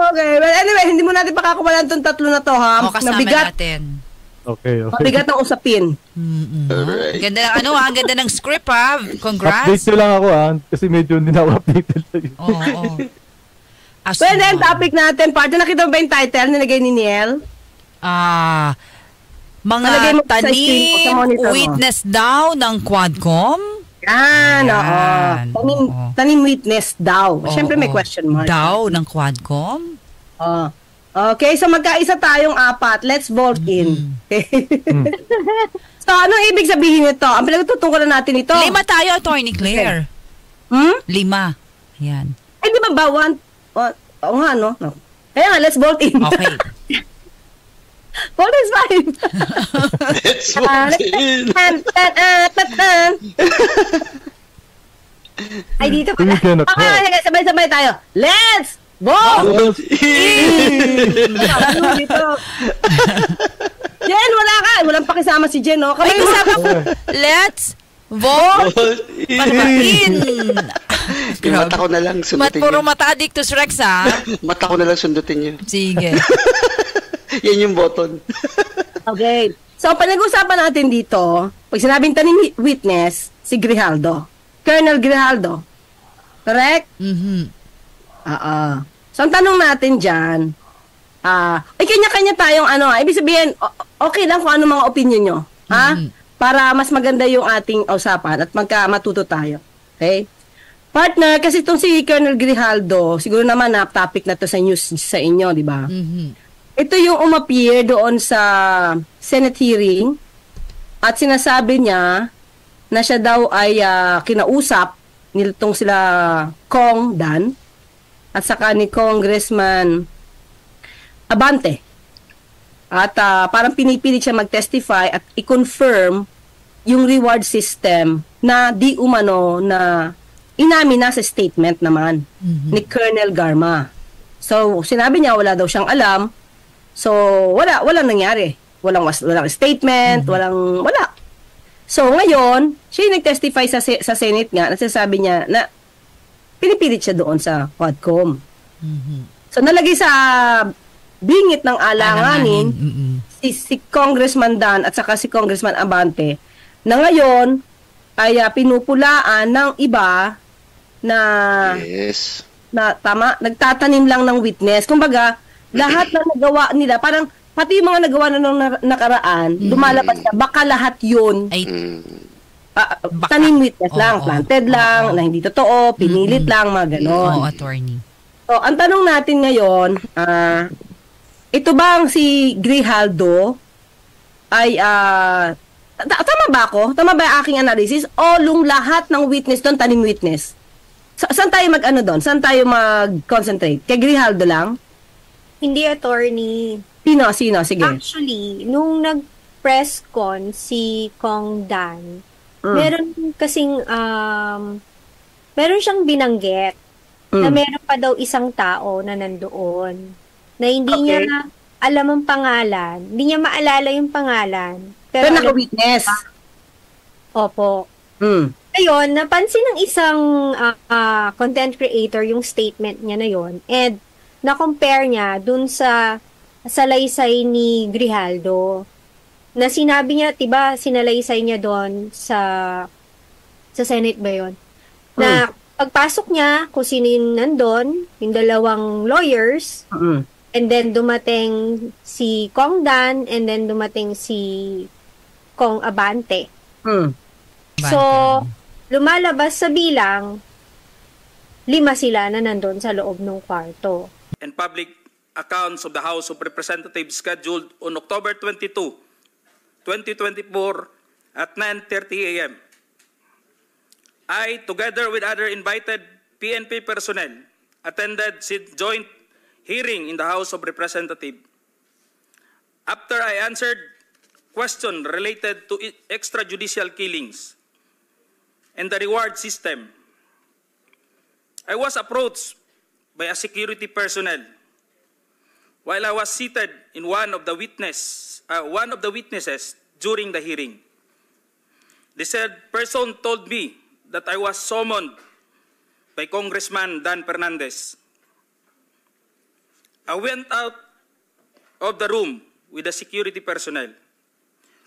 Okay. Well, anyway, hindi mo natin pakakumalan itong tatlo na to, ha? O, kasama natin. Okay. Mabigat ng usapin. Alright. Ganda ng ang ganda ng script, ha? Congrats. Update nyo lang ako, ha? Kasi medyo hindi na ako updated. Oo. Well, then, topic natin. Partner, nakita mo ba yung title nilagay ni Niel? Palagay mo Mga sa screen mo, sa monitor mo. witness daw ng Quadcom. Yan, oo. Tanim witness daw. Siyempre may question mark. Daw ng Quadcom? Okay, so magkaisa tayong apat. Let's vote in. Okay. So, anong ibig sabihin nito? Ang pinagtutungkol natin ito. 5 tayo, Attorney Claire. 5. Yan. Ay, di ba bawang? Oo nga, no? Kaya nga, let's vote in. Okay. Vote is fine. Let's vote in. Ay, dito pala. Okay, sabay-sabay tayo. Let's vote in! Jen, wala ka. Walang pakisama si Jen, no? Ay, kasama ko. Let's vote in! Yung mata ko na lang sundutin Puro nyo. mata Addictus Rex, ha? Mata ko na lang sundutin nyo. Sige. Yan yung button. Okay. So, panag-usapan natin dito, pag sinabing tanim witness, si Grijaldo. Colonel Grijaldo. Correct? So, ang tanong natin dyan, kanya-kanya tayong ibig sabihin, okay lang kung ano mga opinion nyo. Ha? Para mas maganda yung ating usapan at matuto tayo. Okay? Partner, kasi itong si Colonel Grijaldo, siguro naman topic na to sa news sa inyo, di ba? Ito yung umappear doon sa Senate hearing at sinasabi niya na siya daw ay kinausap nitong sila Kong Dan at saka ni Congressman Abante. At parang pinipilit siya mag-testify at i-confirm yung reward system na di umano na inamin na sa statement naman ni Colonel Garma. So, sinabi niya wala daw siyang alam. So, walang nangyari. Walang statement, wala. So, ngayon, siya yung nag-testify sa Senate nga, nasasabi niya na pinipilit siya doon sa Quadcom. So, nalagay sa bingit ng alanganin si Congressman Dan at saka si Congressman Abante na ngayon ay pinupulaan ng iba na nagtatanim lang ng witness. Kumbaga, lahat na nagawa nila, parang pati yung mga nagawa na nung nakaraan, lumalabas na, baka lahat yun tanim witness lang, planted lang, na hindi totoo, pinilit lang, mga ganon. Attorney. So, ang tanong natin ngayon, ito bang si Grijaldo ay, tama ba ako? Tama ba yung aking analysis? O lahat ng witness doon, tanim witness? Saan tayo doon? Saan tayo mag-concentrate? Kay Grijaldo lang? Hindi, attorney. Sino? Sige. Actually, nung nag-press con si Kong Dan, meron kasing, meron siyang binanggit na meron pa daw isang tao na nandoon. Na hindi niya alam ang pangalan. Hindi niya maalala yung pangalan. Pero naka-witness. Opo. Ayun, napansin ng isang content creator yung statement niya na yon, and na-compare niya dun sa salaysay ni Grijaldo. Na sinabi niya, diba, sinalaysay niya doon sa Senate ba yun? Na pagpasok niya, kung sino yung nandun, yung dalawang lawyers, and then dumating si Kong Dan, and then dumating si Kong Abante. So, lumalabas sa bilang, 5 sila na nandun sa loob ng kwarto. And public accounts of the House of Representatives scheduled on October 22, 2024 at 9:30 a.m. I, together with other invited PNP personnel, attended the joint hearing in the House of Representatives. After I answered questions related to extrajudicial killings and the reward system, I was approached by a security personnel while I was seated in one of the witnesses during the hearing. The said person told me that I was summoned by Congressman Dan Fernandez. I went out of the room with the security personnel.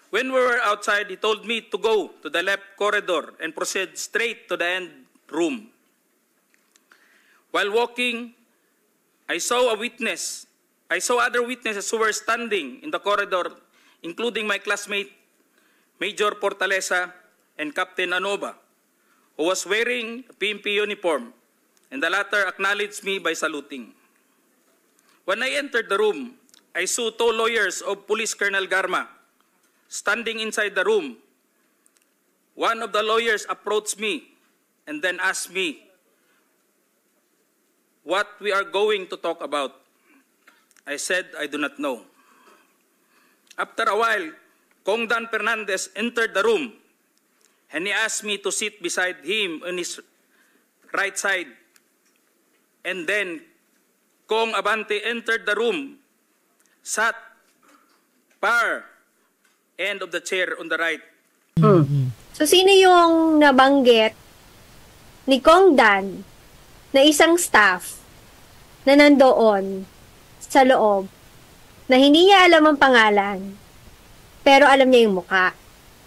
When we were outside, he told me to go to the left corridor and proceed straight to the end room. While walking, I saw other witnesses who were standing in the corridor, including my classmate, Major Portalesa and Captain Anova, who was wearing a PNP uniform, and the latter acknowledged me by saluting. When I entered the room, I saw 2 lawyers of Police Colonel Garma standing inside the room. One of the lawyers approached me and then asked me what we are going to talk about. I said, I do not know. After a while, Kong Dan Fernandez entered the room and he asked me to sit beside him on his right side. And then Kong Abante entered the room, sat far end of the chair on the right. So, sino yung nabanggit ni Kong Dan na isang staff na nandoon sa loob na hindi niya alam ang pangalan pero alam niya yung mukha?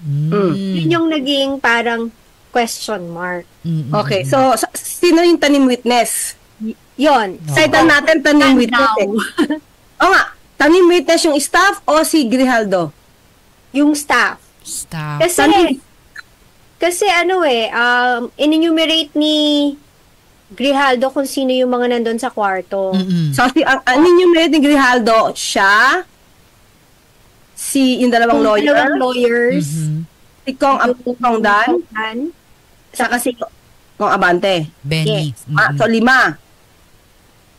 Yun yung naging parang question mark. Okay, so sino yung tanim witness? Yun. Title natin tanim witness eh. O nga, tanim witness yung staff o si Grijaldo? Yung staff. Kasi in-enumerate ni Grijaldo kung sino yung mga nandun sa kwarto. So, in-enumerate ni Grijaldo, siya, yung dalawang lawyers, si Kong Dan, saka si Kong Abante. Benny. Yes. So, 5.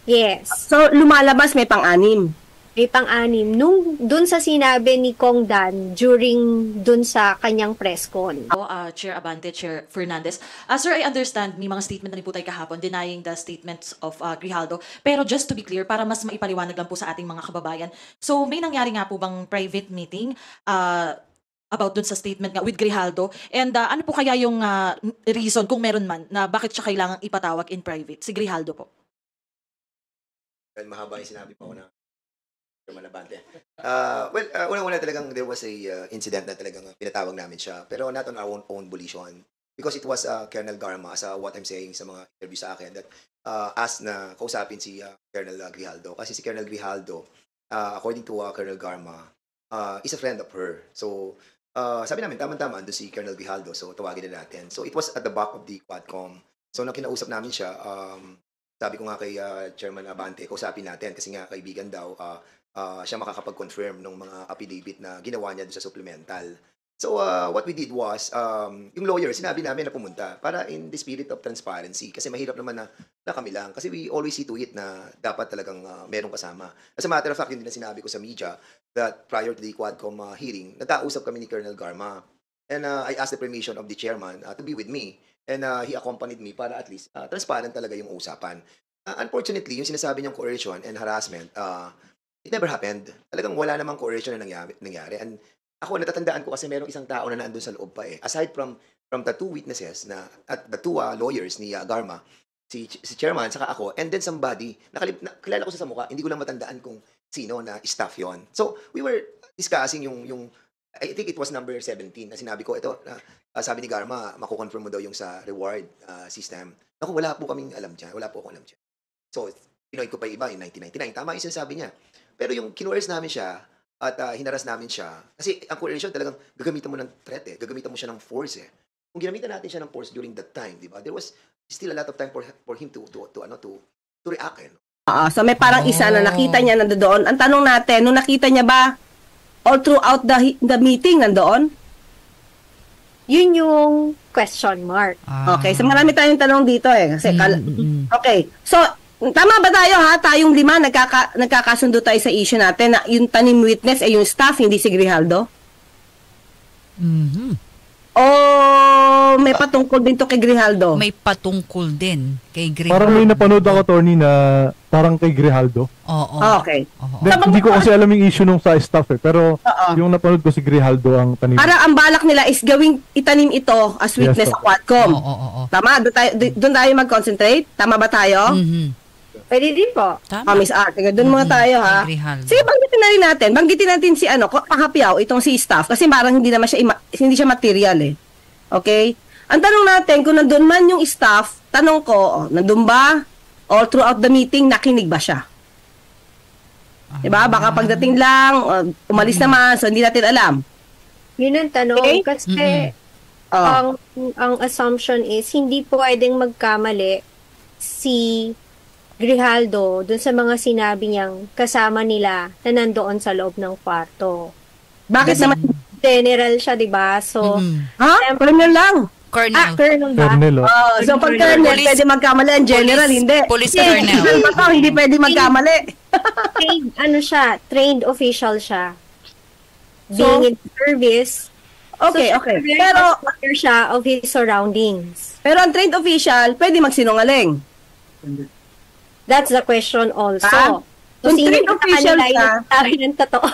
Yes. So, lumalabas may pang-6. May pang-6 dun sa sinabi ni Kong Dan during dun sa kanyang press con. Chair Abante, Chair Fernandez. Sir, I understand may mga statement na rin po tayo kahapon denying the statements of Grijaldo. Pero just to be clear, para mas maipaliwanag lang po sa ating mga kababayan. So, may nangyari nga po bang private meeting about dun sa statement nga with Grijaldo? And ano po kaya yung reason, kung meron man, na bakit siya kailangang ipatawag in private? Si Grijaldo po. Mahaba yung sinabi po na Abante. Una-una talagang there was a incident na talagang pinatawag namin siya. Pero not on our own volition. Because it was Colonel Garma, as what I'm saying sa mga interview sa akin, that asked na kausapin si Colonel Grijaldo. Kasi si Colonel Grijaldo, according to Colonel Garma, is a friend of her. So, sabi namin, tama-tama, doon si Colonel Grijaldo. So, tawagin na natin. So, it was at the back of the Quadcom. So, nung kinausap namin siya, sabi ko nga kay Chairman Abante, kausapin natin kasi nga kaibigan daw, siya makakapag-confirm ng mga affidavit na ginawa niya doon sa supplemental. So, what we did was, yung lawyer, sinabi namin na pumunta para in the spirit of transparency. Kasi mahirap naman na kami lang. Kasi we always see to it na dapat talagang merong kasama. As a matter of fact, yun din na sinabi ko sa media that prior to the Quadcom hearing, nagkausap kami ni Colonel Garma. And I asked the permission of the chairman to be with me. And he accompanied me para at least transparent talaga yung usapan. Unfortunately, yung sinasabi niyang coercion and harassment, it never happened. Talagang wala namang coercion na nangyari. And ako, natatandaan ko kasi merong isang tao na naandun sa loob pa eh. Aside from the 2 witnesses at the 2 lawyers ni Garma, si chairman, saka ako, and then somebody, kilala ko sa mukha, hindi ko lang matandaan kung sino na staff yon. So, we were discussing yung I think it was number 17 na sinabi ko, ito, sabi ni Garma, makukonfirm mo daw yung sa reward system. Ako, wala po kaming alam dyan. Wala po akong alam dyan. So, pinoy ko pa iba in 1999. Tama yung sinasabi niya. Pero yung kinuwers namin siya at hinaras namin siya, kasi ang coercion talagang gagamitan mo ng threat eh. Gagamitan mo siya ng force eh. Kung ginamitan natin siya ng force during that time, di ba? There was still a lot of time for him to react eh. So may parang isa na nakita niya nandoon. Ang tanong natin, nung nakita niya ba all throughout the meeting nandoon? Yun yung question mark. Okay, so marami tayong tanong dito eh. Kasi okay, so tama ba tayo ha? Tayong 5 nagkakasundo tayo sa issue natin na yung tanim witness ay yung staff, hindi si Grijaldo? O may patungkol din to kay Grijaldo? May patungkol din kay Grijaldo. Parang may napanood ako, Tony, na parang kay Grijaldo. Oo. Okay. Hindi ko kasi alam yung issue nung sa staff eh. Pero yung napanood ko si Grijaldo ang tanim. Parang ang balak nila is itanim ito as witness sa Quadcom. Oo. Tama? Doon tayo mag-concentrate? Tama ba tayo? Pwede din po. Tama. Miss Art. Doon muna tayo, ha? Grijaldo. Sige, banggitin na rin natin. Banggitin natin si Panghapiao, itong si staff. Kasi parang hindi naman siya, hindi siya material eh. Okay? Ang tanong natin, kung nandun man yung staff, tanong ko, nandun ba? All throughout the meeting, nakinig ba siya? Diba? Baka pagdating lang, umalis naman, so hindi natin alam. Yun ang tanong. Okay? Kasi ang assumption is hindi pwedeng magkamali si Grijaldo dun sa mga sinabi niyang kasama nila na nandoon sa loob ng kwarto. Bakit naman? General siya, di ba? So, Ha? Colonel lang. Colonel. Colonel ba? Colonel, So pag colonel, pwede magkamali. Ang general, hindi. Police colonel. Hindi pwede magkamali. Trained official siya. So, Being in service. Okay. Pero, aware siya of his surroundings. Pero ang trained official, pwede magsinungaling. That's the question also. Ah? Kung Kung sino trained sa official kanila ka, yung nagsabi ng totoo.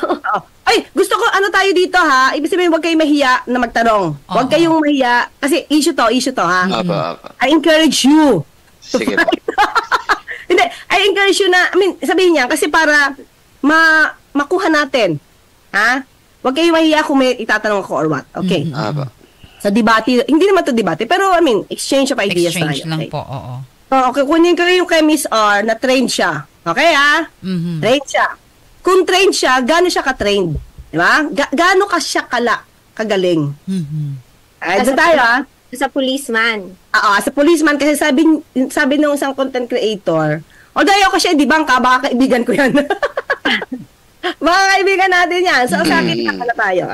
Ay, gusto ko, tayo dito ha? Ibig sabihin, huwag kayong mahiya na magtanong. Huwag kayong mahiya. Kasi issue to ha? Apa. I encourage you. Sige po. Hindi, I encourage you na, sabihin niya, kasi para makuha natin. Ha? Huwag kayong mahiya kung may itatanong ako or what. Okay. Apa. Sa debate, hindi naman to debate, pero exchange of ideas Exchange tayo. lang Okay? po, oo. Okay, kunin ko yung kay Miss R na trained siya. Okay, ha? Trained siya. Kung trained siya, gaano siya ka-trained? Di ba? Gaano ka siya kagaling? Ay, doon tayo, ha? Sa policeman. Sa policeman, kasi sabi ng isang content creator, although ayoko siya, di bangka, baka kaibigan ko yan. Baka kaibigan natin yan. So, sa akin, na tayo.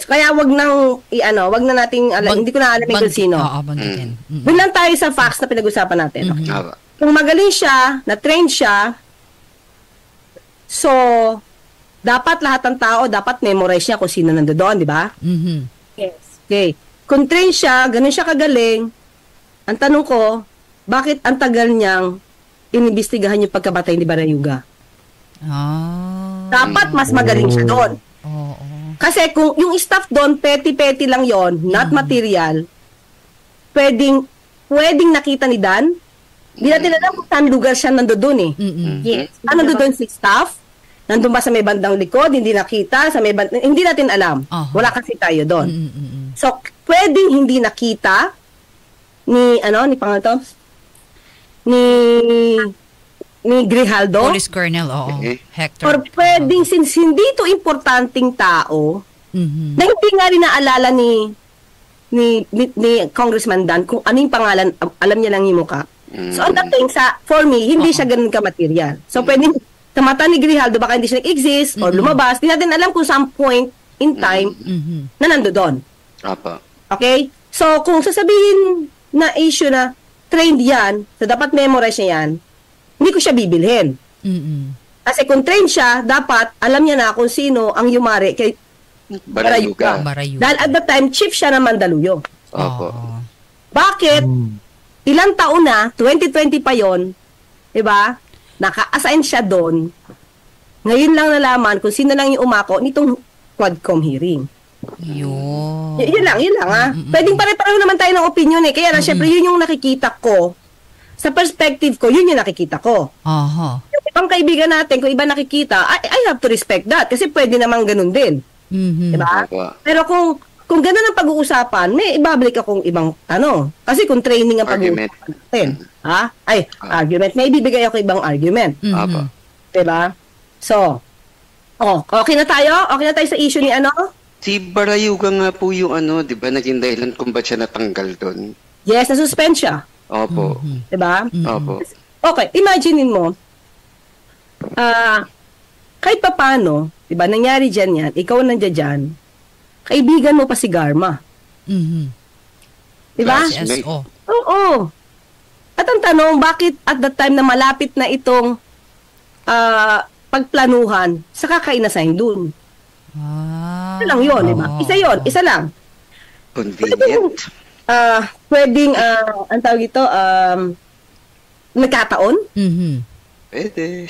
Kaya wag wag na nating, hindi ko na alam kung sino. Oo, banggitin. Doon lang tayo sa facts na pinag-usapan natin. Okay? Apa. Kung magaling siya, na-train siya, so, dapat lahat ng tao, dapat memorize niya kung sino nandoon, di ba? Yes. Okay. Kung train siya, ganun siya kagaling, ang tanong ko, bakit ang tagal niyang inimbestigahan yung pagkabatay ni Barayuga? Dapat mas magaling siya doon. Kasi kung yung staff doon, petty-petty lang yon, not material, pwedeng nakita ni Dan. Hindi natin alam kung saan lugar siya nandoon eh. Yes. Nandoon si staff? Nandun ba sa may bandang likod? Hindi nakita? Hindi natin alam. Wala kasi tayo doon. So, pwedeng hindi nakita ni pangalan to? Ni Grijaldo. Police Colonel, oo. Hector. Or pwedeng, since hindi to importanteng tao, na hindi nga rin naalala ni Congressman Dan kung anong pangalan, alam niya lang yung mukha. So, ang dating for me, hindi siya ganun ka-material. So, pwedeng, sa mata ni Grijaldo, baka hindi siya nag-exist or lumabas. Hindi natin alam kung some point in time na nandoon. Apa. Okay? So, kung sasabihin na issue na trained yan, so dapat memorize niya yan, hindi ko siya bibilhin. Kasi kung trained siya, dapat alam niya na kung sino ang yumari kay Barayuga. Dahil at that time, chief siya ng Mandaluyong. Opo. Bakit? Ilang taon na, 2020 pa yon, diba? Naka-assign siya doon. Ngayon lang nalaman kung sino lang yung umako nitong Quadcom hearing. Yun lang ha. Pwedeng pare-pareho naman tayo ng opinion eh. Kaya na, syempre, yun yung nakikita ko. Sa perspective ko, yun yung nakikita ko. Yung ibang kaibigan natin, kung iba nakikita, I have to respect that. Kasi pwede namang ganun din. Diba? Pero kung gano'n ang pag-uusapan, may ibabalik akong ibang tanong. Kasi kung training ang pag-uusapan natin, argument, may ibibigay ako ibang argument. Diba? So, okay na tayo? Okay na tayo sa issue ni Si Barayuga nga po yung di ba, naging dahilan kung ba't siya natanggal doon? Yes, nasuspend siya. Opo. Diba? Opo. Okay, imaginein mo, kahit pa paano, diba, nangyari dyan yan, ikaw nandiyan dyan, kaibigan mo pa si Garma. Diba? SSO. Oo. At ang tanong, bakit at that time na malapit na itong pagplanuhan, saka kainasign dun? Isa lang yun, diba? Isa lang. Convenient. Pwedeng, ang tawag ito, nagkataon? Pwede.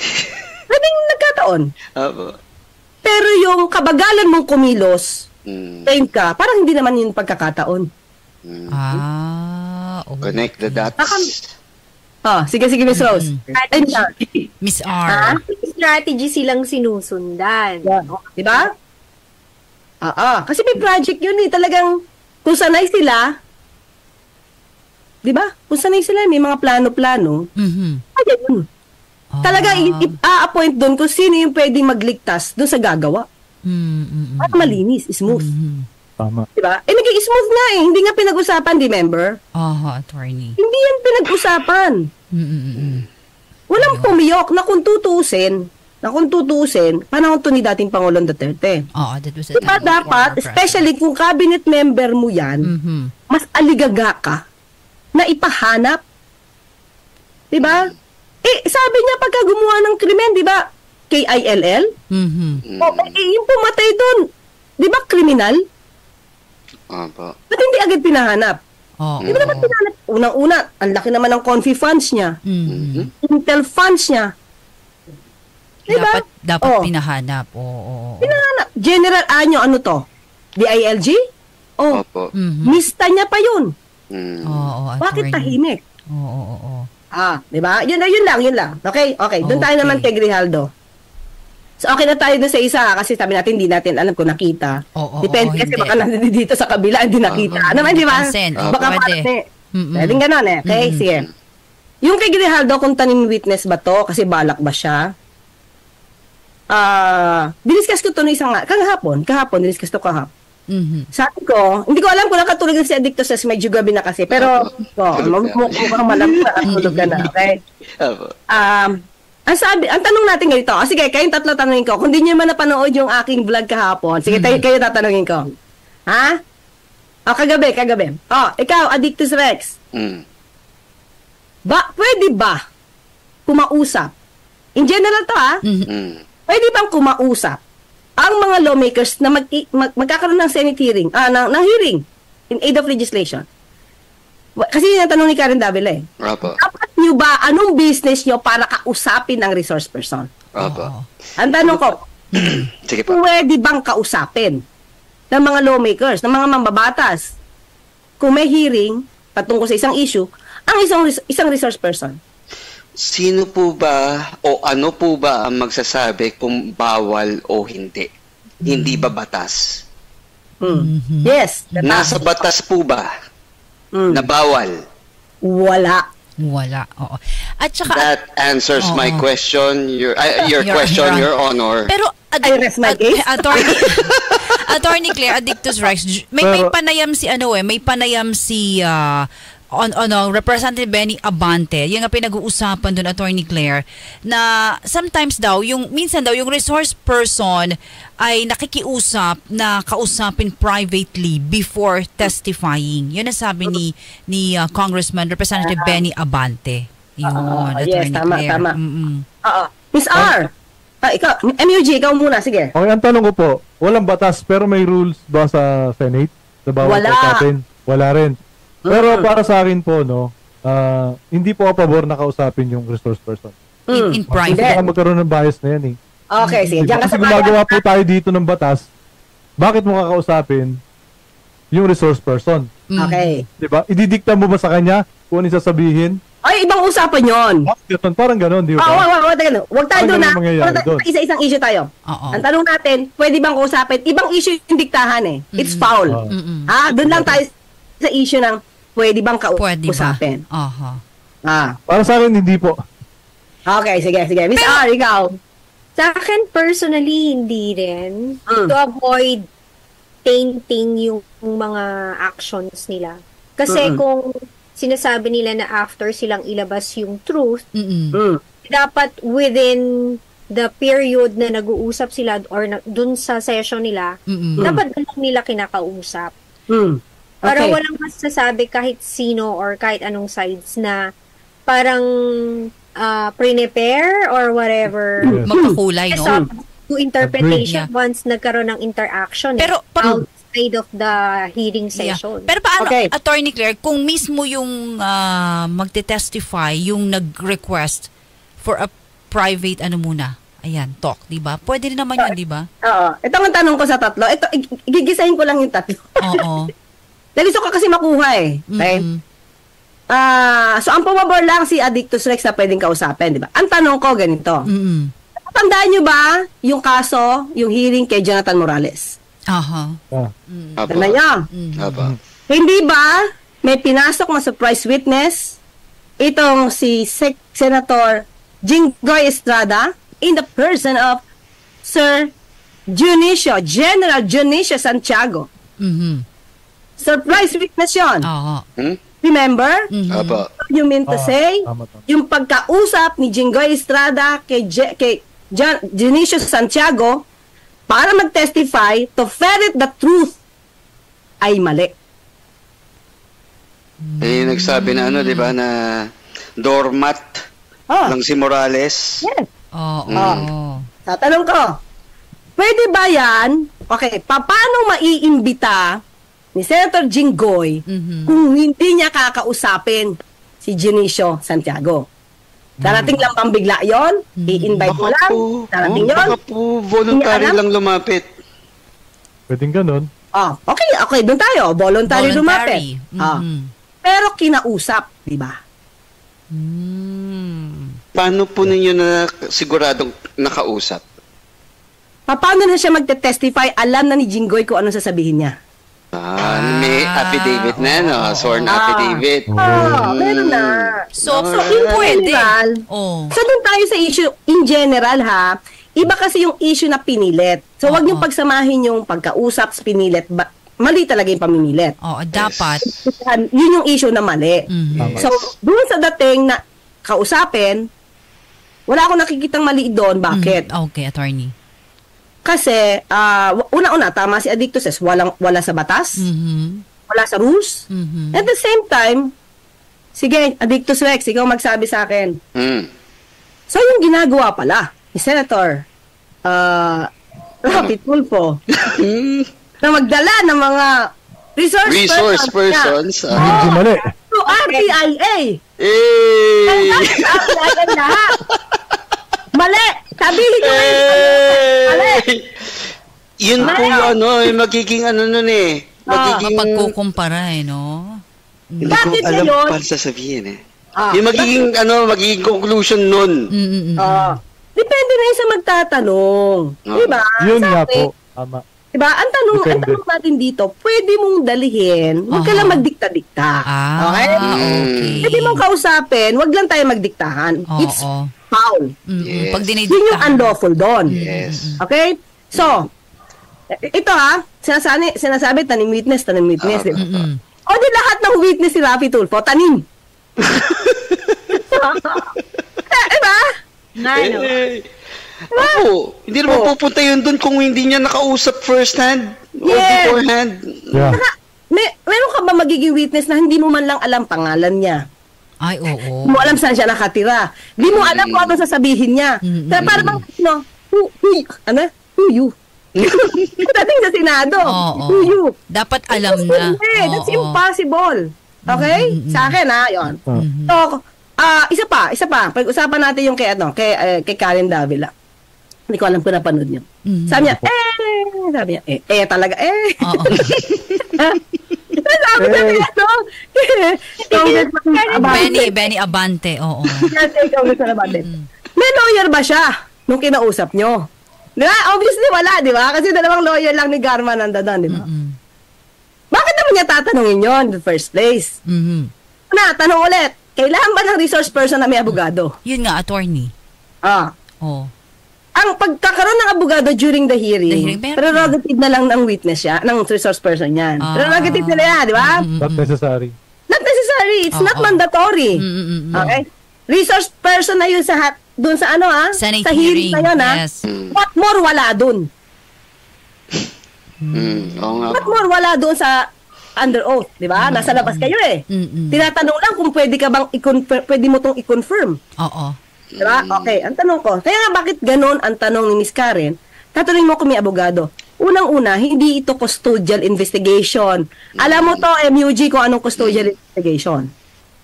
Pwedeng nagkataon. Opo. Pero yung kabagalan mong kumilos, train ka, parang hindi naman yung pagkakataon. Okay. Connect the dots. Sige, Miss Rose. Ay, Miss R. Strategy silang sinusundan. Yeah. Diba? Kasi may project yun eh. Talagang, kung sanay sila, diba? Kung sanay sila, may mga plano-plano. Kaya yun. Talaga, i-appoint doon kung sino yung pwedeng magligtas doon sa gagawa. Para malinis, smooth. Tama. Diba? Naging smooth nga eh. Hindi nga pinag-usapan, remember? Attorney. Hindi yan pinag-usapan. Walang pumiyok na kung tutuusin, panahon to ni dating Pangulong Duterte. That was a diba dapat, especially kung cabinet member mo yan, mas aligaga ka na ipahanap. Diba? Sabi niya pagka gumawa ng krimen, diba? KILL? Yung pumatay doon, diba kriminal? Ba't hindi agad pinahanap? Di ba naman pinahanap? Unang-una, ang laki naman ng confi funds niya. Intel funds niya. Diba? Dapat pinahanap. Pinahanap. General Anyo, ano to? DILG? Mista niya pa yun. Bakit tahimik? Diba? Yun lang. Okay. Doon tayo naman kay Grijaldo. So, okay na tayo dun sa isa kasi sabi natin, hindi natin alam kung nakita. Depende kasi baka nandito dito sa kabila, hindi nakita. Naman, di ba? Baka pati. Pwedeng ganon eh. Okay, sige. Yung kay Grijaldo, kung tanim witness ba to? Kasi balak ba siya? Diniscuss ko to no isang kahapon, diniscuss to kahapon. Sabi ko, hindi ko alam kung nakatulog na si Addicto sa medyo gabi na kasi, pero mukhang malamig na nakatulog ka na, okay? Ang tanong natin ganito, sige, kayong tatlo tanongin ko, kung di nyo man napanood yung aking vlog kahapon, sige, kayo tatanungin ko. Ha? Kagabi. Ikaw, Addictus Rex. Pwede ba kumausap? In general to, pwede bang kumausap ang mga lawmakers na magkakaroon ng Senate hearing, ng hearing in aid of legislation? Kasi yung tanong ni Karen Davila dapat nyo ba, anong business nyo para kausapin ng resource person? Ang tanong ko, pwede bang kausapin ng mga lawmakers, ng mga mambabatas, kung may hearing patungkol sa isang issue, ang isang resource person? Sino po ba o ano po ba ang magsasabi kung bawal o hindi? Hindi ba batas? Yes. Nasa batas po ba na bawal? Wala. Oo. At saka, that answers my question, your question, Your Honor. Pero, I rest my case. Attorney Claire, Addictus Rex, may panayam si Representative Benny Abante, yung nga pinag-uusapan doon, Attorney Claire, na sometimes daw, minsan daw, yung resource person ay nakikiusap na kausapin privately before testifying. Yun ang sabi ni Congressman Representative Benny Abante. Yun, Attorney Claire. Tama. Miss R, ikaw, MUG, ikaw muna, sige. Okay, ang tanong ko po, walang batas pero may rules ba sa Senate? Sa bawal kausapin? Wala rin. Pero para sa akin po, hindi po ako pabor na kausapin yung resource person. In private. Baka magkaroon ng bias na yan eh. Okay, sige. Kasi gumagawa po tayo dito ng batas, bakit mo kakausapin yung resource person? Okay. Diba? Ididikta mo ba sa kanya kung ano sasabihin? Ay, ibang usapan yon. Parang ganon, di ba? Huwag tayo doon na. Isa-isang issue tayo. Ang tanong natin, pwede bang kausapin? Ibang issue yung diktahan eh. It's foul. Doon lang tayo sa issue ng pwede bang kausapin. Para sa akin, hindi po. Okay, sige. Miss R, ikaw. Sa akin, personally, hindi rin. To avoid tainting yung mga actions nila. Kasi kung sinasabi nila na after silang ilabas yung truth, dapat within the period na nag-uusap sila or dun sa session nila, dapat lang nila kinakausap. Para walang masasabi kahit sino or kahit anong sides na parang prepare or whatever. Magpakulay, no? To interpretation once nagkaroon ng interaction. Pero outside of the hearing session. Pero paano, Attorney Claire, kung mismo yung magte-testify, yung nag-request for a private talk, di ba? Pwede rin naman yun, di ba? Oo. Ito ang tanong ko sa tatlo. Ito, gigisahin ko lang yung tatlo. Oo. Dali so ka kasi makuha eh. Okay? So ang pumabor lang si Addictus Rex na pwedeng kausapin, di ba? Ang tanong ko ganito. Tandaan nyo ba yung kaso, yung hearing kay Jonathan Morales? Aha. Tandaan nyo? Hindi ba may pinasok na surprise witness itong si Senator Jinggoy Estrada in the person of Sir General Junicio Santiago. Surprise witness yun. Remember? You mean to say, yung pagkausap ni Jinggoy Estrada kay Junicio Santiago para mag-testify to ferret the truth ay mali. Nagsabi na di ba, na doormat lang si Morales. Yes. Tatanong ko, pwede ba yan? Okay, paano maiimbita ni Senator Jinggoy kung hindi niya kakausapin si Junicio Santiago? Darating lang bang bigla yun? I-invite mo lang? Darating yun? Baka po voluntary lang lumapit. Pwedeng ganun. Okay, doon tayo. Voluntary lumapit. Pero kinausap, di ba? Paano po ninyo na siguradong nakausap? Paano na siya magte-testify? Alam na ni Jinggoy kung anong sasabihin niya. May affidavit na, no? Sworn affidavit. Meron na. So in general, so doon tayo sa issue, in general ha, iba kasi yung issue na pinilit. So wag niyong pagsamahin yung pagkausap sa pinilit. Mali talaga yung pamimilit. Dapat. Yun yung issue na mali. So doon sa dating na kausapin, wala akong nakikitang mali doon. Bakit? Okay, attorney. Kasi, una-una, tama si Addictus says, wala sa batas, wala sa rules. At the same time, sige, Addictus Rex, ikaw magsabi sa akin. So, yung ginagawa pala ni Senator Rapi Tulfo na magdala ng mga resource persons Hindi mali. to RTIA. Lahat. Mali! Sabihin nyo mali! Yun po yung magiging nun magiging... Pagkukumpara no? Hindi ko alam paano sasabihin yung magiging conclusion nun. Depende na yun sa magtatanong. Diba? Yun nga po. Tama. Diba? Ang tanong natin dito, pwede mong dalihin, huwag ka lang magdikta-dikta. Okay? Pwede mong kausapin, huwag lang tayo magdiktahan. It's foul. Yes. Pag yun yung unlawful doon. Yes. Okay? So, ito sinasabi tanim witness. O di lahat ng witness si Rapi Tulfo, tanim. Diba? Hindi naman pupunta yun doon kung hindi niya nakausap first hand or beforehand. Meron ka ba magiging witness na hindi mo man lang alam pangalan niya? Ay, oo. Hindi mo alam saan siya nakatira. Hindi mo alam kung ano sasabihin niya. Kaya parang, who you? Dating sa Senado. Who you? Dapat alam na. That's impossible. Okay? Sa akin, yun. So, isa pa. Pag-usapan natin yung kay Karen Davila. Hindi ko alam kung napanood niyo. Sabi niya, talaga, Benny Abante, oo. May lawyer ba siya nung kinausap nyo? Diba? Obviously wala, di ba? Kasi dalawang lawyer lang ni Garma nandadan, di ba? Bakit naman niya tatanungin yun in the first place? Tanong ulit, kailangan ba ng resource person na may abogado? Yun nga, attorney. Ang pagkakaroon ng abogado during the hearing prerogative na lang ng witness siya, ng resource person yan. Prerogative nila yan, di ba? Not necessary. Not necessary. It's not mandatory. Okay? Resource person na yun doon sa Senate sa hearing na yun, yes. What more wala doon? What more wala doon sa under oath, di ba? Nasa labas kayo Tinatanong lang kung pwede ka bang pwede mo tong i-confirm. Diba? Okay, ang tanong ko, kaya nga bakit ganun ang tanong ni Ms. Karen? Tatanungin mo kung may abogado. Unang-una, hindi ito custodial investigation. Alam mo to, MUG, kung anong custodial investigation.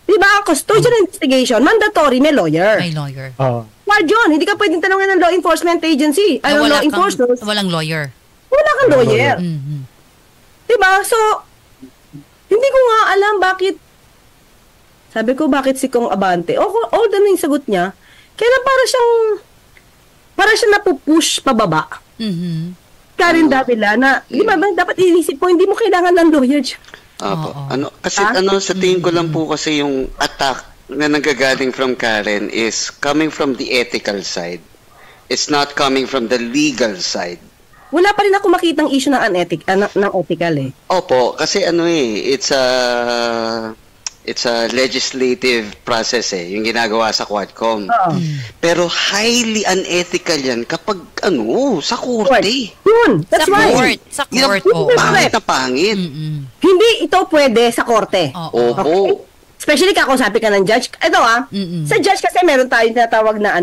Diba? Custodial investigation, mandatory, may lawyer. May lawyer. Wag yun, hindi ka pwedeng tanongin ng law enforcement agency. Law enforcement. Walang lawyer. Wala kang lawyer. Diba? So, hindi ko nga alam bakit Sabi ko, bakit si Kong Abante? Although na yung sagot niya, kaya para siyang napupush pababa. Karen Davila na, di ba, dapat inisip mo, hindi mo kailangan ng lawyer dyan. Kasi sa tingin ko lang po kasi yung attack na nanggagaling from Karen is coming from the ethical side. It's not coming from the legal side. Wala pa rin ako makitang issue ng ethical eh. Opo, kasi it's a legislative process yung ginagawa sa Quadcom. Pero highly unethical yan kapag sa korte. Yun, that's right. Sa court. Pangit na pangit. Hindi ito pwede sa korte. Opo. Okay? Especially kakausapin ka ng judge. Ito sa judge kasi meron tayong tinatawag na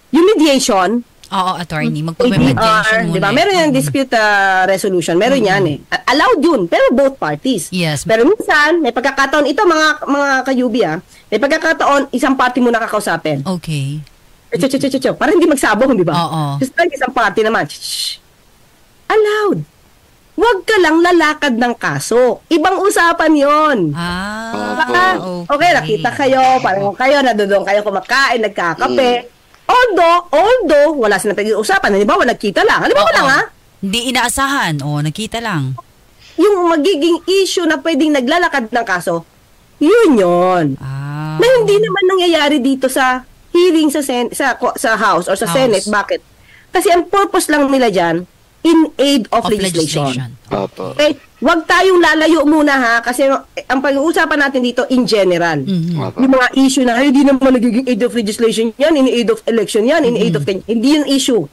yung mediation. Oo, attorney. Magpapamediation muna. Diba? Meron yung dispute resolution. Meron yan allowed yun. Pero both parties. Yes. Pero minsan, may pagkakataon, ito mga kayubi may pagkakataon, isang party muna kakausapin. Okay. Para hindi magsabong, di ba? Oo. Just like isang party naman. Allowed. Huwag ka lang lalakad ng kaso. Ibang usapan yon. Okay, nakita kayo, parang kayo, nadudong kayo kumakain, nagkakape. Although, wala silang pag-uusapan. Halimbawa, nagkita lang. Halimbawa lang, Hindi inaasahan. Nakita lang. Yung magiging issue na pwedeng naglalakad ng kaso, yun. Na hindi naman nangyayari dito sa hearing sa House or sa Senate. Bakit? Kasi ang purpose lang nila dyan, in aid of legislation. Okay? Huwag tayong lalayo muna kasi ang pag-uusapan natin dito in general. Yung mga issue na hindi naman nagiging aid of legislation yan, in aid of election yan, in aid of hindi yung issue.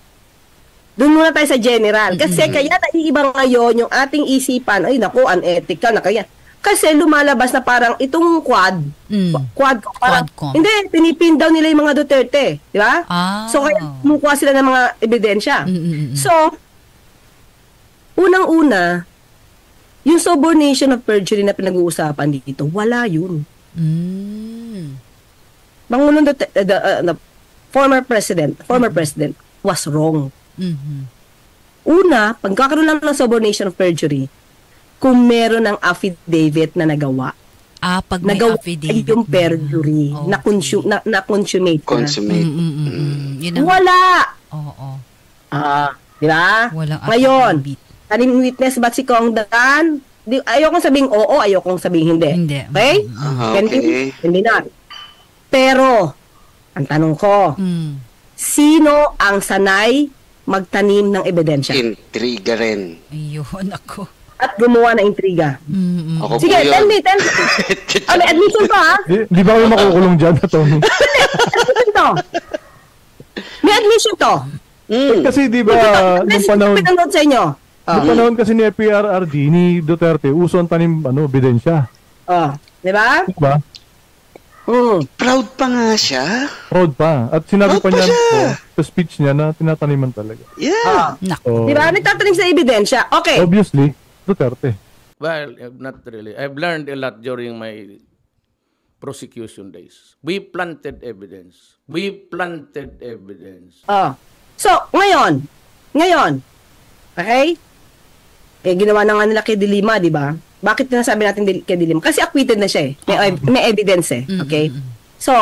Doon muna tayo sa general. Kasi kaya naiiba ngayon yung ating isipan, ay naku, unethical na kaya. Kasi lumalabas na parang itong Quadcom. Hindi, pinipin daw nila yung mga Duterte. Di ba? So kaya kumukuha sila ng mga ebidensya. So, unang-una, yung subornation of perjury na pinag-uusapan dito, wala yun. Pangulong the former president was wrong. Una, pagkakaroon lang ng subornation of perjury, kung meron ng affidavit na nagawa. Pag may affidavit. Yung perjury, na-consummate. Wala. Di ba? Ngayon, tanim witness ba si Kong Dan? Ayokong sabing oo, ayokong sabing hindi. Okay? Hindi na. Pero, ang tanong ko, sino ang sanay magtanim ng ebidensya? Intriga rin. Ayun, ako. At gumawa ng intriga. Sige, tell me. May admission to, Di ba kayo makukulong dyan, Tony? Admission to. May admission to. Kasi di ba, nung panahon... Pinanood sa inyo. Nung panahon kasi ni PRRD, ni Duterte, uso ang tanim, ebidensya. Di ba? Diba? Proud pa nga siya. Proud pa. At sinabi pa niya sa speech niya na tinataniman talaga. Yeah. Di ba? Nagtatanim sa ebidensya. Okay. Obviously, Duterte. Well, not really. I've learned a lot during my prosecution days. We planted evidence. So, ngayon, okay? Ginawa na nga nila kay Dilima, di ba? Bakit nasabi natin kay Dilima? Kasi acquitted na siya May evidence okay? So,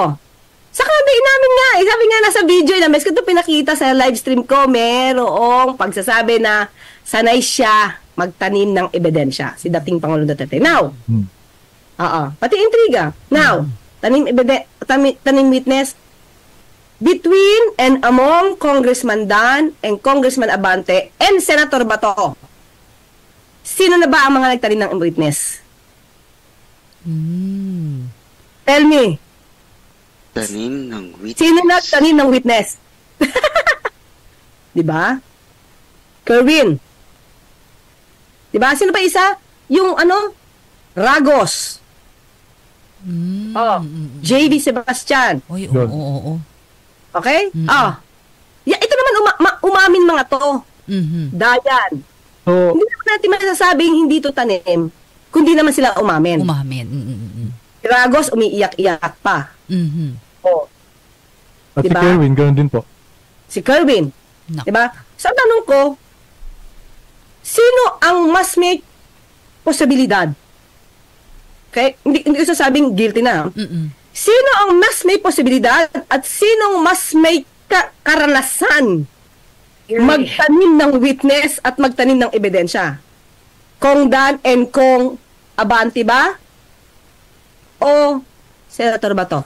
saka inamin nga. Sabi nga nasa video na mes ko ito pinakita sa live stream ko, merong pagsasabi na sanay siya magtanim ng ebidensya. Si dating Pangulong Duterte. Now, pati intriga. Now, tanim witness between and among Congressman Dan and Congressman Abante and Senator Bato. Sino na ba ang mga nagtanim ng witness? Tell me. Tanim ng witness. Sino nagtanim ng witness? Diba? Kerwin. Diba? Sino pa isa? Yung Ragos. JV Sebastian. Oo. Okay? Ito naman umamin mga to. Dayan. Hindi naman natin masasabing hindi to tanim, kundi naman sila umamin. Si Ragos, umiiyak-iyak pa. At diba? si Kerwin, ganoon din po. Si Kerwin. Diba? Sa tanong ko, sino ang mas may posibilidad Okay? Hindi ko sasabing guilty na. Sino ang mas may posibilidad at sinong mas may karanasan magtanim ng witness at magtanim ng ebidensya? Kong Dan and Kong Abante ba? O Senator Bato?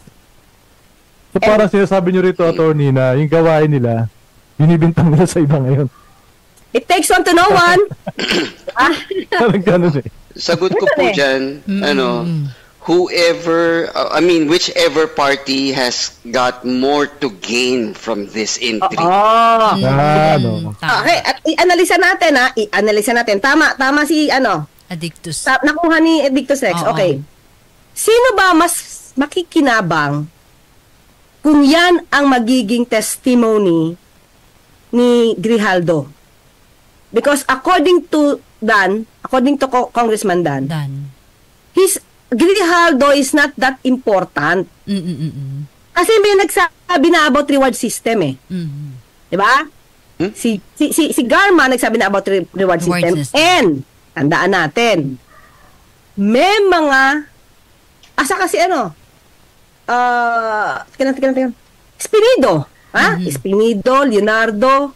So parang sinasabi nyo rito, attorney, na yung gawain nila, binibintang nila sa iba ngayon. It takes one to know one. Parang ganun eh. Sagot ko po dyan, whichever party has got more to gain from this intrigue. Okay, at i-analisa natin. Tama si Addictus. Nakuha ni Addictus Rex. Okay. Sino ba mas makikinabang kung yan ang magiging testimony ni Grijaldo? Because according to Congressman Dan, Grijaldo is not that important. Kasi may nagsabi na about reward system eh. Diba? Si Garma nagsabi na about reward system. And, tandaan natin, may mga, Espinido. Espinido, Leonardo.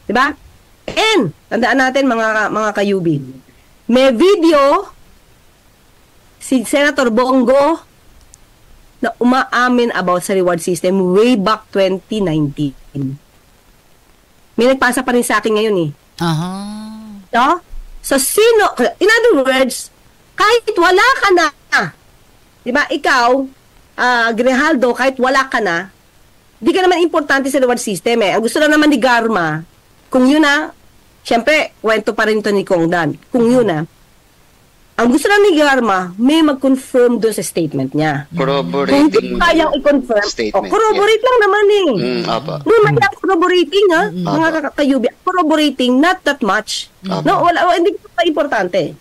Diba? And, tandaan natin mga kayubi, may video si Senator Bongo na umaamin about sa reward system way back 2019. May nagpasa pa rin sa akin ngayon eh. No? So, in other words, kahit wala ka na, diba, ikaw, Grijaldo, kahit wala ka na, di ka naman importante sa reward system eh. Ang gusto lang naman ni Garma, kung yun na, syempre, kwento pa rin ito ni Kong Dan. Kung yun na, ang gusto lang ni Garma, may mag-confirm doon sa statement niya. Corroborating kung hindi kayang i-confirm, statement. Corroborate lang naman eh. May corroborating mga kakayubi. Corroborating, not that much. No, hindi pa importante.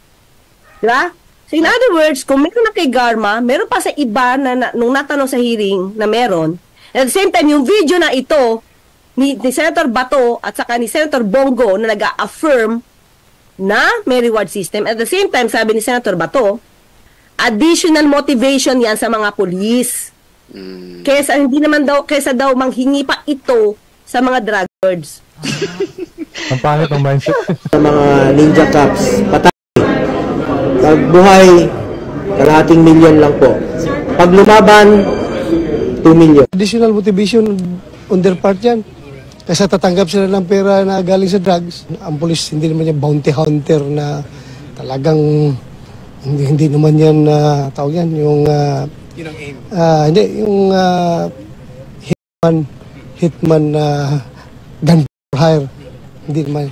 Diba? So in other words, kung meron na kay Garma, meron pa sa iba na nung natanong sa hearing na meron, at the same time, yung video na ito, ni Senator Bato at saka ni Senator Bongo na nag-affirm na may reward system. At the same time, sabi ni Senator Bato, additional motivation yan sa mga pulis. Kesa daw manghingi pa ito sa mga drug lords. Ang pangit ng mindset. Sa mga ninja cops, patay. Pag buhay, kalahating milyon lang po. Pag lumaban, 2 million. Additional motivation on their part yan. Kasi tatanggap sila ng pera na galing sa drugs. Ang police hindi naman yan bounty hunter na talagang hindi naman yan tawag yan yung hitman gun for hire. Hindi naman.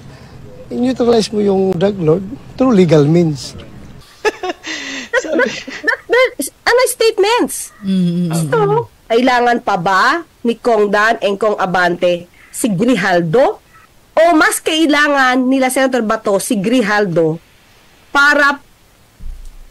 I-neutralize mo yung drug lord through legal means. That's statements. So, kailangan pa ba ni Kong Dan and Kong Abante si Grijaldo? O mas kailangan nila Senator Bato si Grijaldo para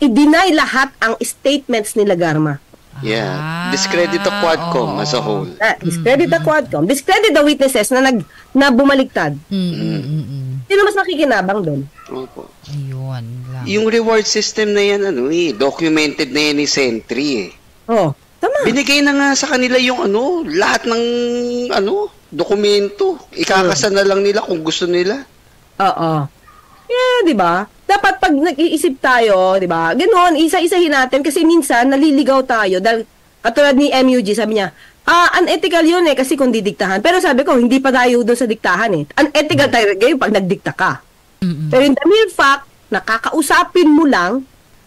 i-deny lahat ang statements nila Garma? Yeah. Discredit the Quadcom as a whole. Discredit the Quadcom. Discredit the witnesses na bumaliktad. Sino mas makikinabang doon? Opo. Ayun lang. Yung reward system na yan, documented na yan ni Sentry eh. Tama. Binigay na nga sa kanila yung lahat ng dokumento. Ikakasa na lang nila kung gusto nila. Oo. Yeah, 'di ba? Dapat pag nag-iisip tayo, 'di ba? Ganoon, isa-isahin natin kasi minsan naliligaw tayo dahil katulad ni MUG, sabi niya, unethical 'yun eh kasi kung didiktahan. Pero sabi ko, hindi pa tayo doon sa diktahan eh. Unethical tayo ngayon pag nagdikta ka. Pero in the mere fact, nakakausapin mo lang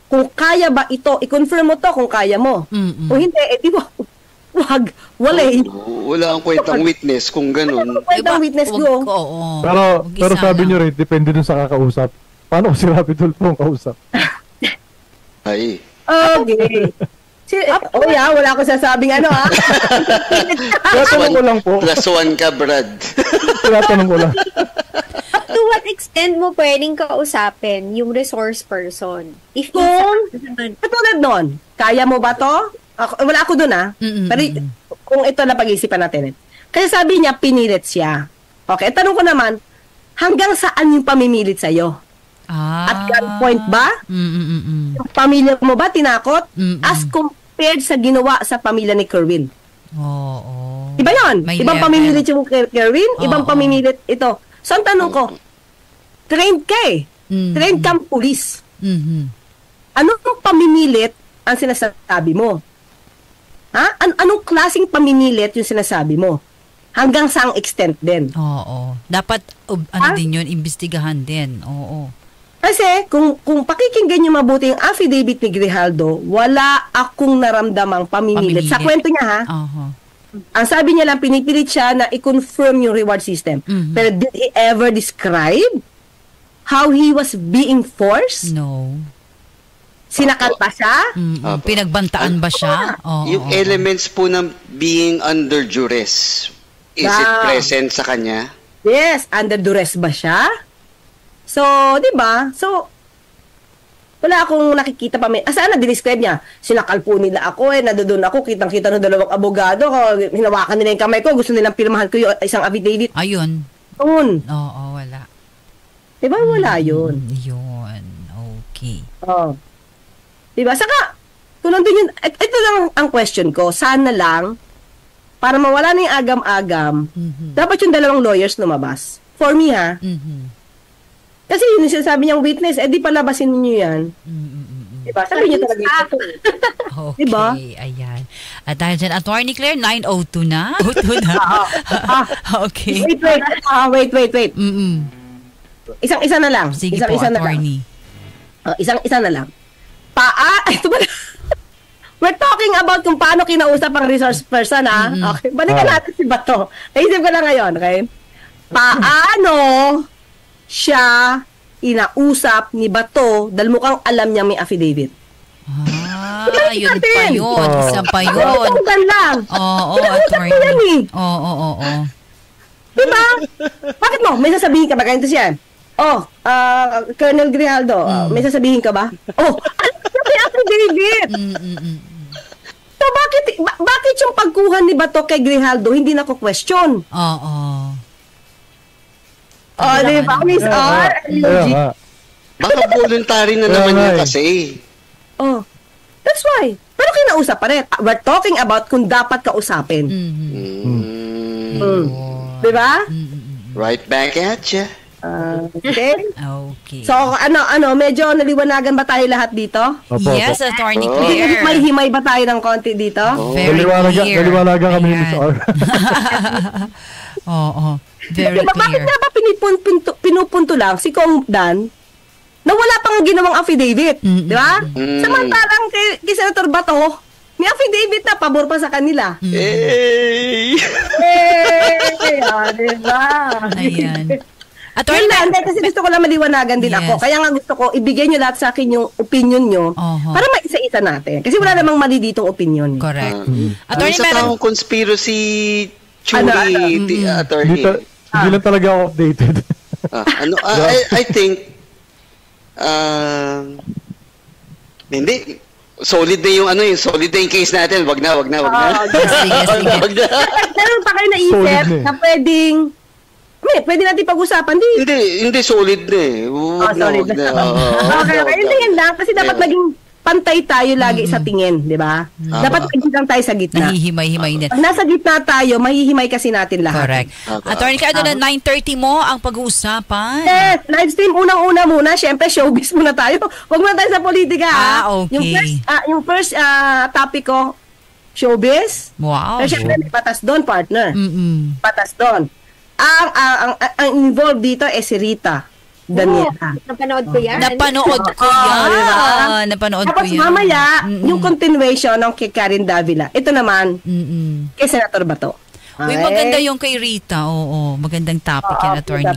kung kaya ba ito, i-confirm mo to kung kaya mo. Kung hindi, di ba? Wala ang kwentang witness kung ganun. Wala ang kwentang witness ko. Pero sabi nyo rin, depende dun sa kakausap. Paano si Rapi Tulfo ang kausap? Ay. Okay. Wala ako sasabing Tinatanong ko lang po. +1 ka, Brad. Tinatanong ko lang. To what extent mo pwedeng kausapin yung resource person? If katulad nun, kaya mo ba to? Wala ako dun Pero kung ito na pag-iisipan natin. Kasi sabi niya, pinilit siya. Okay, tanong ko naman, hanggang saan yung pamimilit sa'yo? At gunpoint ba? Yung pamilya mo ba tinakot? As compared sa ginawa sa pamilya ni Kerwin. Iba yun. Ibang pamimilit yung Kerwin, ibang pamimilit ito. So, ang tanong ko, trained ka eh. Trained kang pulis. Anong pamimilit ang sinasabi mo? Ha? Anong klaseng pamimilit yung sinasabi mo? Hanggang saang extent din? Oo. Dapat, din yun, imbestigahan din. Oo. Kasi, kung pakikinggan nyo mabuti yung affidavit ni Grijaldo, wala akong naramdamang pamimilit. Sa kwento niya, ha? Ang sabi niya lang, pinipilit siya na i-confirm yung reward system. Pero did he ever describe how he was being forced? No. Sinakal ba siya? Pinagbantaan ba siya? Yung elements po ng being under duress, is it present sa kanya? Yes, under duress ba siya? So, di ba? So, wala akong nakikita pa. Saan na-describe niya? Sinakal po nila ako nadoon ako, kitang-kita ng dalawang abogado, hinawakan nila yung kamay ko, gusto nilang pirmahan ko yung isang affidavit. Ayun. Doon. Oo, wala. Di ba wala yun? Yun. Okay. Diba? Saka, kung nandun yun, ito lang ang question ko, sana lang, para mawala na yung agam-agam, dapat yung dalawang lawyers lumabas. For me, ha? Kasi yun yung sinasabi niyang witness, di palabasin ninyo yan. Diba? Sabi niyo talaga ito. Okay, diba? Ayan. At dahil dyan, Attorney Claire, 9:02 na. 02 na. Okay. Wait. Isang-isa na lang. Sige po, Attorney. Isang-isa na lang. Ito ba? We're talking about kung paano kinausap ang resource person, ha? Okay, balikan natin si Bato. Naisip ko lang ngayon, okay? Paano siya inausap ni Bato dahil mukhang alam niya may affidavit? Yun pa yun. Isa pa yun. Oo, Attorney. Oo. Diba? Bakit mo? May sasabihin ka ba? Ganito siya. Colonel Grijaldo, may sasabihin ka ba? May affidavit. So, bakit yung pagkuhan ni Bato kay Grijaldo hindi na ko question? Oo. Diba, Miss R? Baka voluntary na naman niya kasi. That's why. Pero kinausap pa rin. We're talking about kung dapat kausapin. Diba? Right back at ya. Okay? Okay. So, medyo naliwanagan ba tayo lahat dito? Yes, Attorney Claire. May himay ba tayo ng konti dito? Very clear. Naliwanagan kami ni Miss R. Oo. Very clear. Bakit nga ba pinupunto lang si Kong Dan na wala pang ginawang affidavit? Di ba? Samantalang kay Senator Bato, may affidavit na pabor pa sa kanila. Diba? Ayan. Attorney, kasi gusto ko lang maliwanagan din ako. Kaya nga gusto ko, ibigay nyo lahat sa akin yung opinion nyo para maisa-isa natin. Kasi wala namang mali ditong opinion. Correct. Attorney, meron conspiracy theory, Attorney. Hindi lang talaga ako updated. I think, hindi. Solid na yung solid na yung case natin. Wag na. Sige. Meron pa kayo naisip na pwede natin pag-usapan. Hindi solid na eh. Wag na. Okay. Hindi yan lang. Kasi dapat maging pantay tayo lagi sa tingin, di ba? Dapat lang tayo sa gitna. Nahihimay-himay din. Pag nasa gitna tayo, mahihimay kasi natin lahat. Correct. Attorney, kaya na 9:30 mo ang pag-uusapan. Yes, live stream unang-una muna. Siyempre, showbiz muna tayo. Huwag muna tayo sa politika. Okay. Yung first topic ko, showbiz. Wow. Pero siyempre, may patas doon, partner. Patas doon. Ang involved dito si Rita Daniela. Napanood ko yan. Napanood ko yan. Tapos mamaya, yung continuation ng kay Karen Davila. Ito naman, kay Senator Bato. Uy, maganda yung kay Rita. Oo, magandang topic yan, Attorney.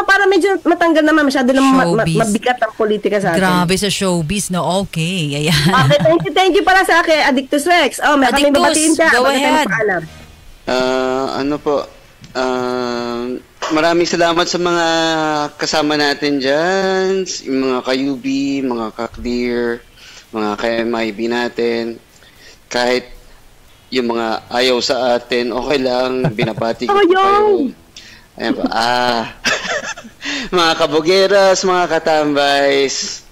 Para medyo matanggal naman, masyado lang mabigat ang politika sa atin. Grabe sa showbiz, no? Okay, ayan. Okay, thank you pala sa akin, Addictus Rex. May kami babatiin ka. Go ahead. Maraming salamat sa mga kasama natin dyan, yung mga ka-UB, mga ka-Clear, mga ka-MIB natin. Kahit yung mga ayaw sa atin, okay lang, binabati ko kayo. Ayan ba? mga kabugeras, mga katambays,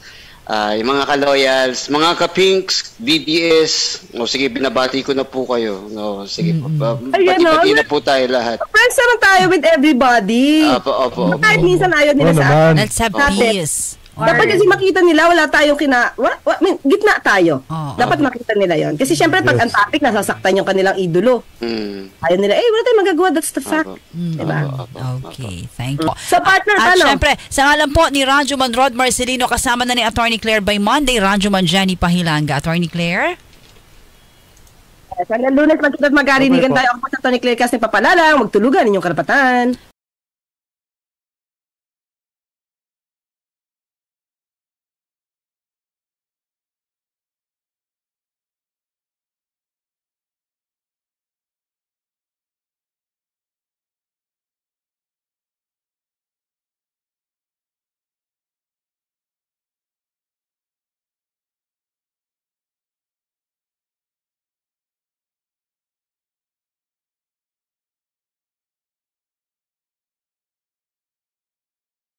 yung mga kaloyals, mga kapinks, BBS. O sige, binabati ko na po kayo. No, sige po. Bati-bati na po tayo lahat. Friends naman tayo with everybody. Opo. Kahit minsan ayaw nila sa atin. Let's have peace. Dapat kasi makita nila, wala tayong gitna tayo. Dapat makita nila yon. Kasi syempre, pag ang topic, nasasaktan yung kanilang idolo. Ayaw nila, wala tayong magagawa, that's the fact. Diba? Okay, thank you. So, partner, At syempre, sa ngalan po ni Rajuman Rod Marcelino, kasama na ni Attorney Claire by Monday, Rajuman Jenny Pahilanga. Attorney Claire? Sa Lunes, magkita at magkarinigan tayo. Ako po sa Attorney Claire kasi papalalang, magtulugan inyong karapatan.